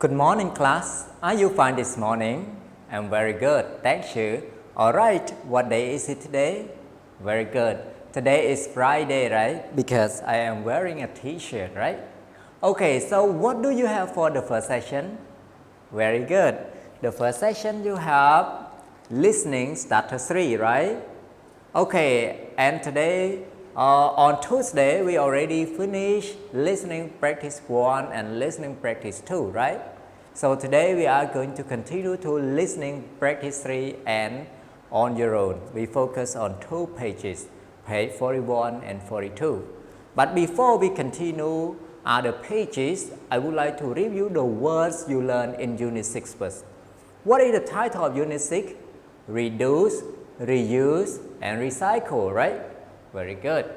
Good morning, class. Are you fine this morning? I'm very good, thank you. Alright, what day is it today? Very good. Today is Friday, right? Because I am wearing a t-shirt, right? Okay, so what do you have for the first session? Very good. The first session you have listening starter 3, right? Okay, and today on Tuesday we already finished listening practice 1 and listening practice 2, right? So today we are going to continue to listening practice 3 and on your own. We focus on 2 pages, page 41 and 42. But before we continue other pages, I would like to review the words you learned in Unit 6 first. What is the title of Unit 6? Reduce, reuse, and recycle, right? Very good.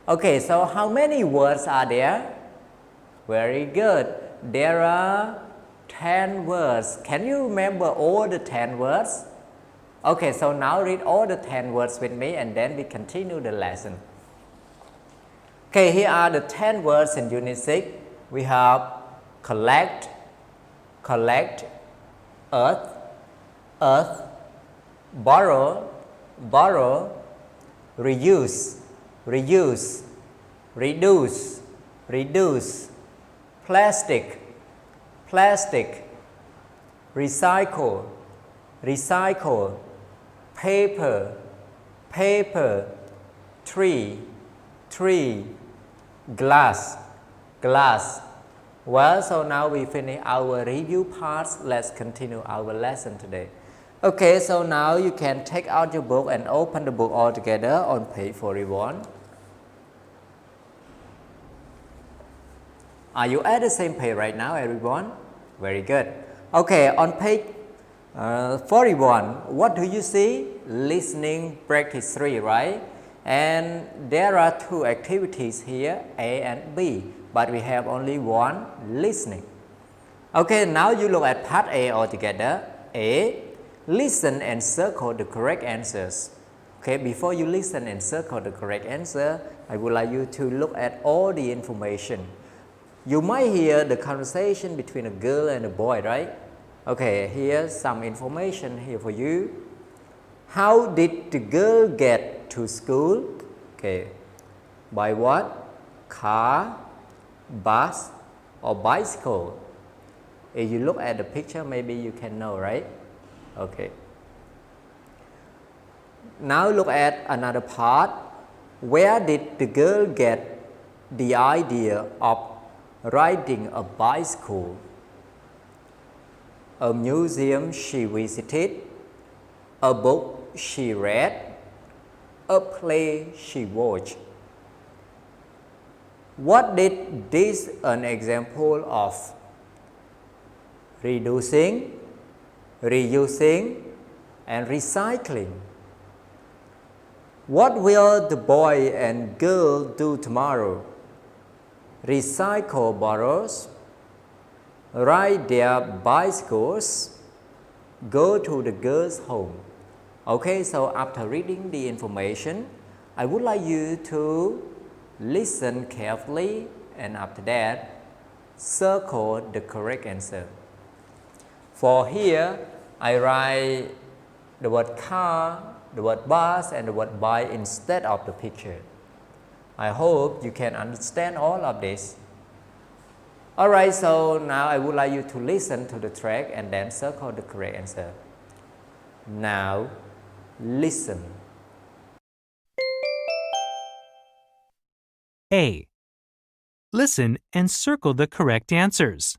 Okay, so how many words are there? Very good. There are 10 words. Can you remember all the 10 words? Okay, so now read all the 10 words with me and then we continue the lesson. Okay, here are the 10 words in Unit 6. We have collect, collect, earth, earth, borrow, borrow, reuse, reuse, reduce, reduce, plastic, plastic, recycle, recycle, paper, paper, tree, tree, glass, glass. Well, so now we finish our review parts. Let's continue our lesson today. Okay, so now you can take out your book and open the book all together on page 41. Are you at the same page right now, everyone? Very good. Okay, on page 41, what do you see? Listening practice 3, right? And there are 2 activities here, A and B, but we have only one, listening. Okay, now you look at part A altogether. A, listen and circle the correct answers. Okay, before you listen and circle the correct answer, I would like you to look at all the information. You might hear the conversation between a girl and a boy, right? Okay, here's some information here for you. How did the girl get to school? Okay, by what? Car, bus, or bicycle? If you look at the picture, maybe you can know, right? Okay. Now look at another part. Where did the girl get the idea of riding a bicycle? A museum she visited, a book she read, a play she watched. What did this an example of? Reducing, reusing, and recycling. What will the boy and girl do tomorrow? Recycle bottles, ride their bicycles, go to the girl's home. Okay, so after reading the information, I would like you to listen carefully and after that, circle the correct answer. For here, I write the word car, the word bus, and the word bike instead of the picture. I hope you can understand all of this. Alright, so now I would like you to listen to the track and then circle the correct answer. Now, listen. A. Listen and circle the correct answers.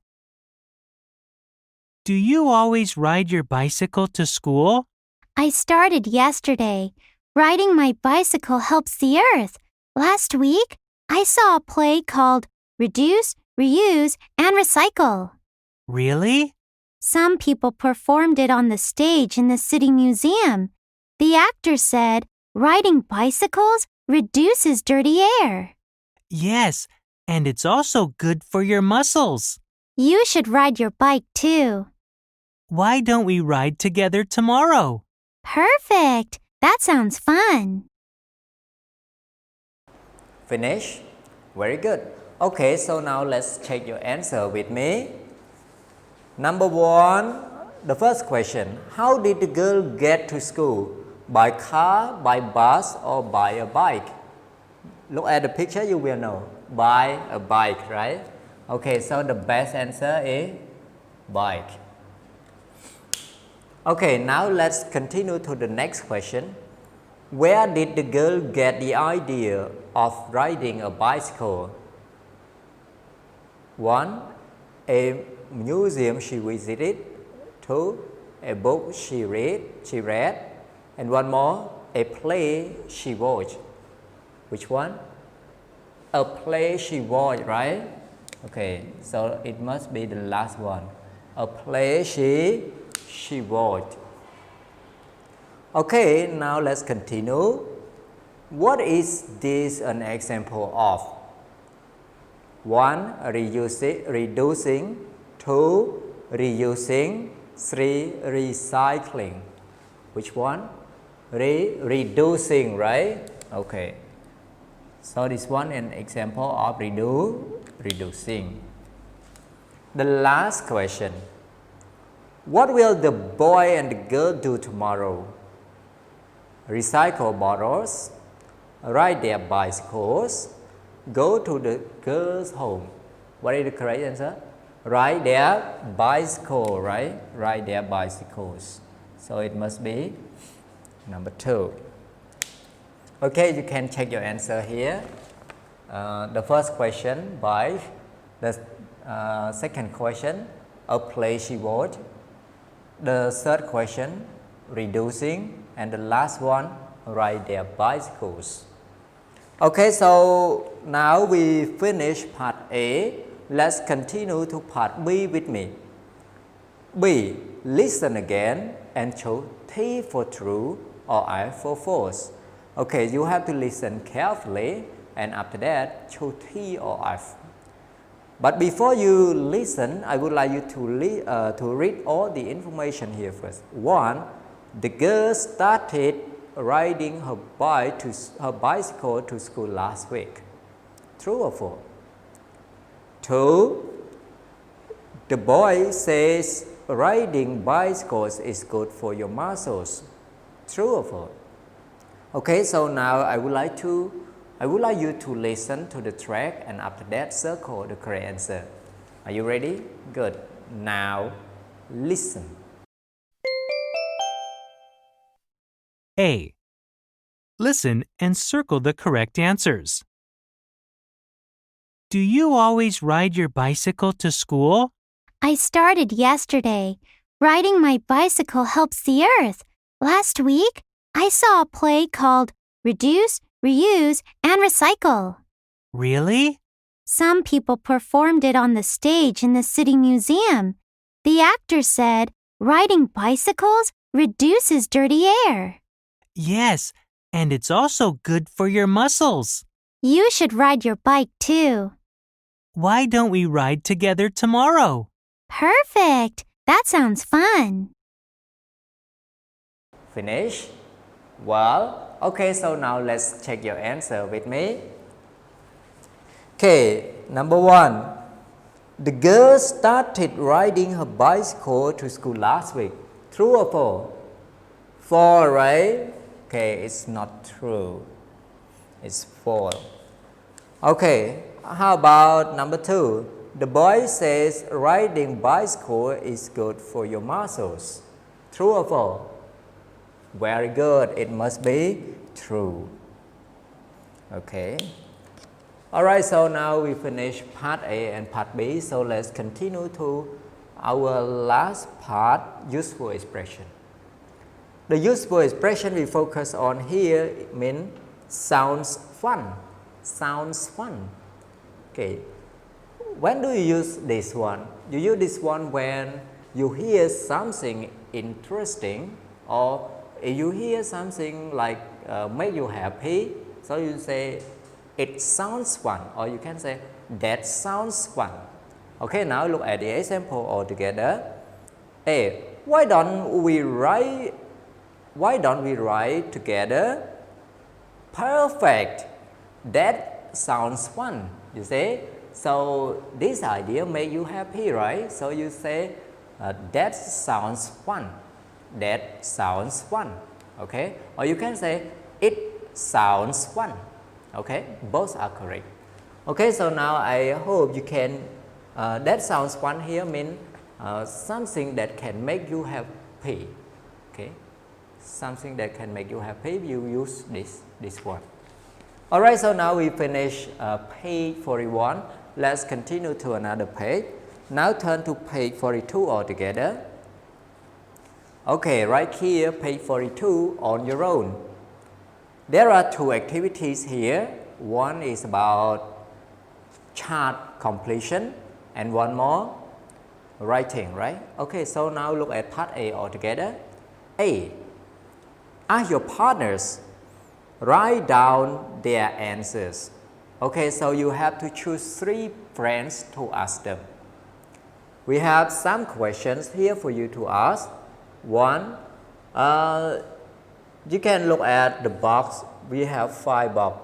Do you always ride your bicycle to school? I started yesterday. Riding my bicycle helps the earth. Last week, I saw a play called Reduce, Reuse, and Recycle. Really? Some people performed it on the stage in the city museum. The actor said, riding bicycles reduces dirty air. Yes, and it's also good for your muscles. You should ride your bike too. Why don't we ride together tomorrow? Perfect! That sounds fun. Finish? Very good. Okay, so now let's check your answer with me. Number one, the first question, how did the girl get to school? By car, by bus, or by a bike? Look at the picture, you will know. By a bike, right? Okay, so the best answer is bike. Okay, now let's continue to the next question. Where did the girl get the idea of riding a bicycle? 1. A museum she visited. 2. A book she read. And one more, a play she watched. Which one? A play she watched, right? Okay, so it must be the last one. A play she watched. Okay, now let's continue. What is this an example of? 1. Reducing. 2. Reusing. 3. Recycling. Which one? Reducing, right? Okay. So this one an example of reducing. The last question. What will the boy and the girl do tomorrow? Recycle bottles, ride their bicycles, go to the girl's home. What is the correct answer? Ride their bicycle, right? Ride their bicycles. So it must be number 2. Okay, you can check your answer here. The first question, bike. The second question, a play she watched. The third question, reducing. And the last one, ride their bicycles. Okay, so now we finish part A. Let's continue to part B with me. B. Listen again and choose T for true or I for false. Okay, you have to listen carefully and after that choose T or F. But before you listen, I would like you to read all the information here first. 1. The girl started riding her bicycle to school last week. True or false? 2. The boy says riding bicycles is good for your muscles. True or false? Okay, so now I would like you to listen to the track and after that circle the correct answer. Are you ready? Good. Now listen. A. Listen and circle the correct answers. Do you always ride your bicycle to school? I started yesterday. Riding my bicycle helps the earth. Last week, I saw a play called Reduce, Reuse, and Recycle. Really? Some people performed it on the stage in the city museum. The actor said, riding bicycles reduces dirty air. Yes, and it's also good for your muscles. You should ride your bike too. Why don't we ride together tomorrow? Perfect! That sounds fun. Finish? Well, okay, so now let's check your answer with me. Okay, number 1. The girl started riding her bicycle to school last week. True or false? False, right? Okay, it's not true. It's false. Okay, how about number 2? The boy says riding bicycle is good for your muscles. True or false? Very good. It must be true. Okay. Alright, so now we finish part A and part B. So let's continue to our last part, useful expression. The useful expression we focus on here means sounds fun. Sounds fun. Okay. When do you use this one? You use this one when you hear something interesting or you hear something like make you happy. So you say it sounds fun or you can say that sounds fun. Okay, now look at the example all together. A. Why don't we ride together? Perfect. That sounds fun. You say. So this idea make you happy, right? So you say That sounds fun. That sounds fun. Okay, or you can say it sounds fun. Okay, both are correct. Okay, so now I hope you can. That sounds fun here means something that can make you happy. Okay, something that can make you happy. You use this word. All right, so now we finish page 41. Let's continue to another page. Now turn to page 42 altogether. Okay, right here, page 42 on your own. There are two activities here. One is about chart completion and one more writing, right? Okay, so now look at part A altogether. A. Ask your partners, write down their answers. Okay, so you have to choose 3 friends to ask them. We have some questions here for you to ask. One, you can look at the box. We have 5 boxes.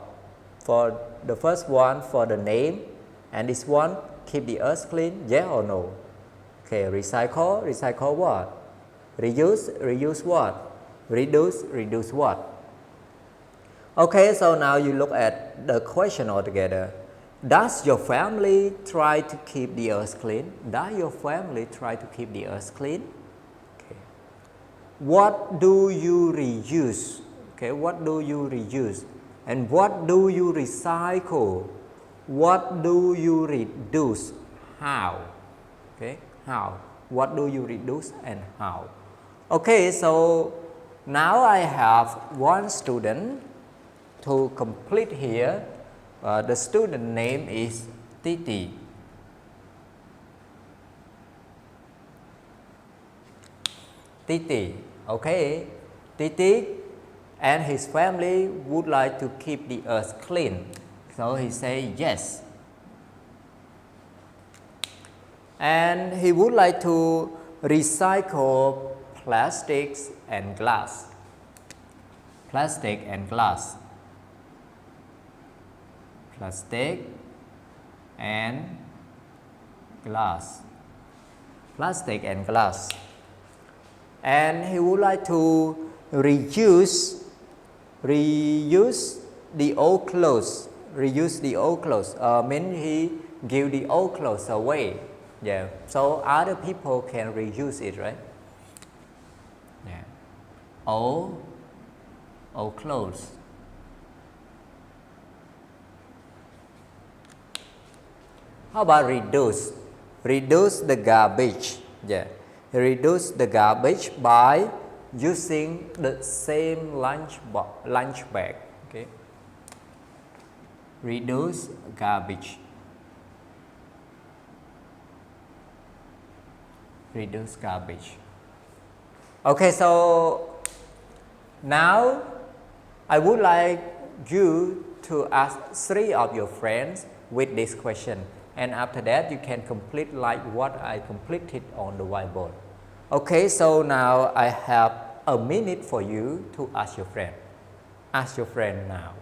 For the first one, for the name, and this one, keep the earth clean, yes or no? Okay, recycle, recycle what? Reuse, reuse what? Reduce, reduce what? Okay, so now you look at the question altogether. Does your family try to keep the earth clean? Does your family try to keep the earth clean? Okay. What do you reuse? Okay, what do you reuse? And what do you recycle? What do you reduce? How? Okay, how? What do you reduce and how? Okay, so now I have one student to complete here. The student name is Titi. Titi, okay. Titi and his family would like to keep the earth clean. So he say yes. And he would like to recycle plastics and glass. Plastic and glass. Plastic and glass. Plastic and glass. And he would like to reuse the old clothes. Reuse the old clothes. Means he give the old clothes away. Yeah. So other people can reuse it, right? Yeah. Old clothes. How about reduce? Reduce the garbage. Yeah. Reduce the garbage by using the same lunch bag. Okay. Reduce garbage. Reduce garbage. Okay, so now I would like you to ask 3 of your friends with this question, and after that you can complete like what I completed on the whiteboard. Okay, so now I have a minute for you to ask your friend. Ask your friend now.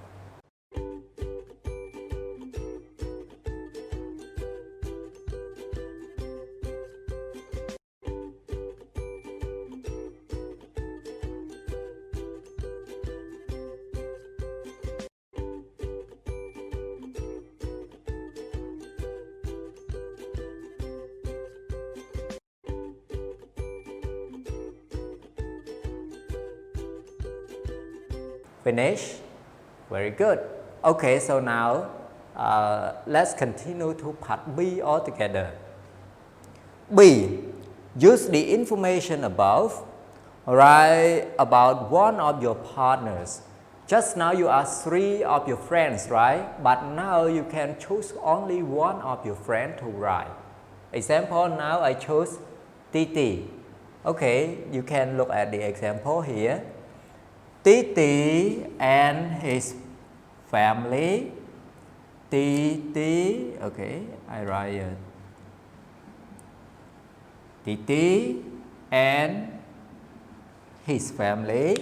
Finish? Very good. Okay, so now let's continue to part B altogether. B. Use the information above. Write about one of your partners. Just now you asked 3 of your friends, right? But now you can choose only one of your friends to write. Example, now I chose Titi. Okay, you can look at the example here. Titi and his family. Titi, okay, I write Titi and his family.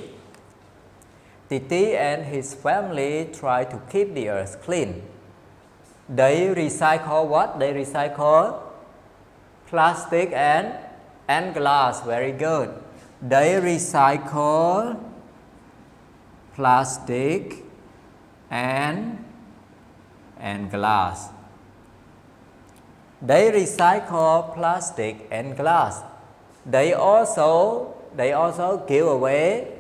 Titi and his family try to keep the earth clean. They recycle what? They recycle plastic and and glass. Very good. They recycle plastic and glass. They recycle plastic and glass. They also give away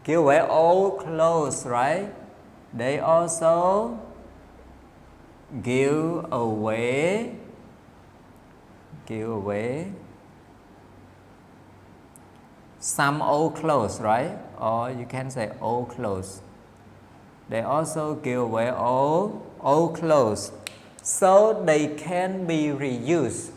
old clothes, right? They also give away some old clothes, right? Or you can say old clothes. They also give away old clothes, so they can be reused.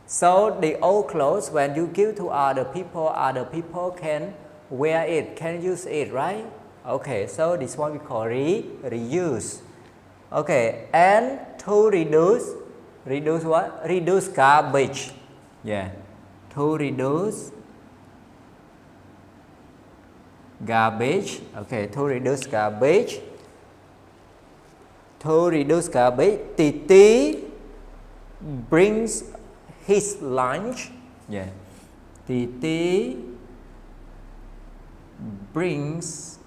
So the old clothes, when you give to other people can wear it, can use it, right? Okay, so this one we call reuse. Okay, and to reduce what? Reduce garbage. Yeah, to reduce garbage. Okay, to reduce garbage. Titi brings his lunch. Yeah, Titi brings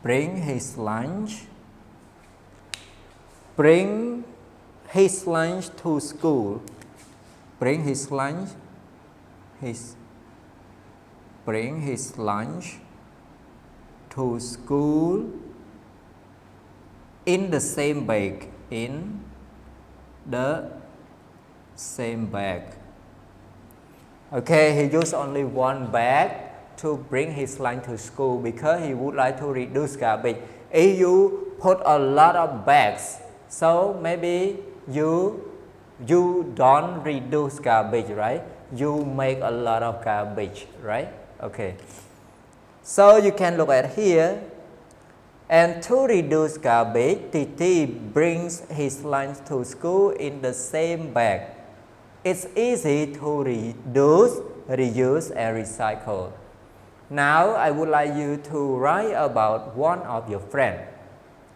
his lunch. Bring his lunch to school. Bring his lunch to school in the same bag. In the same bag. Okay, he used only one bag to bring his lunch to school because he would like to reduce garbage. If you put a lot of bags, so maybe you don't reduce garbage, right? You make a lot of garbage, right? Okay. So you can look at here. And to reduce garbage, Titi brings his lunch to school in the same bag. It's easy to reduce, reuse, and recycle. Now I would like you to write about one of your friends.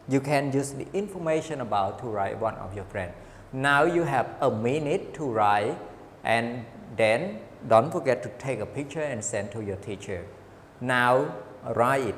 You can use the information about to write one of your friends. Now you have a minute to write, and then don't forget to take a picture and send to your teacher. Now write it.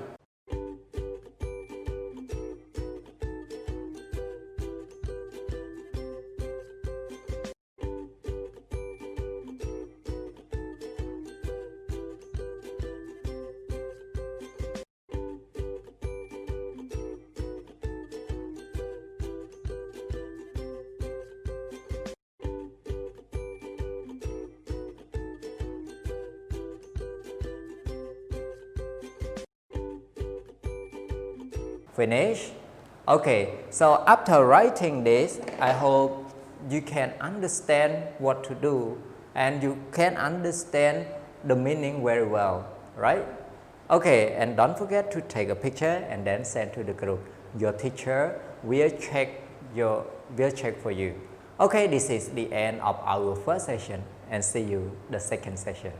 Finish? Okay, so after writing this, I hope you can understand what to do and you can understand the meaning very well, right? Okay, and don't forget to take a picture and then send to the group. Your teacher will check for you. Okay, this is the end of our first session, and see you the second session.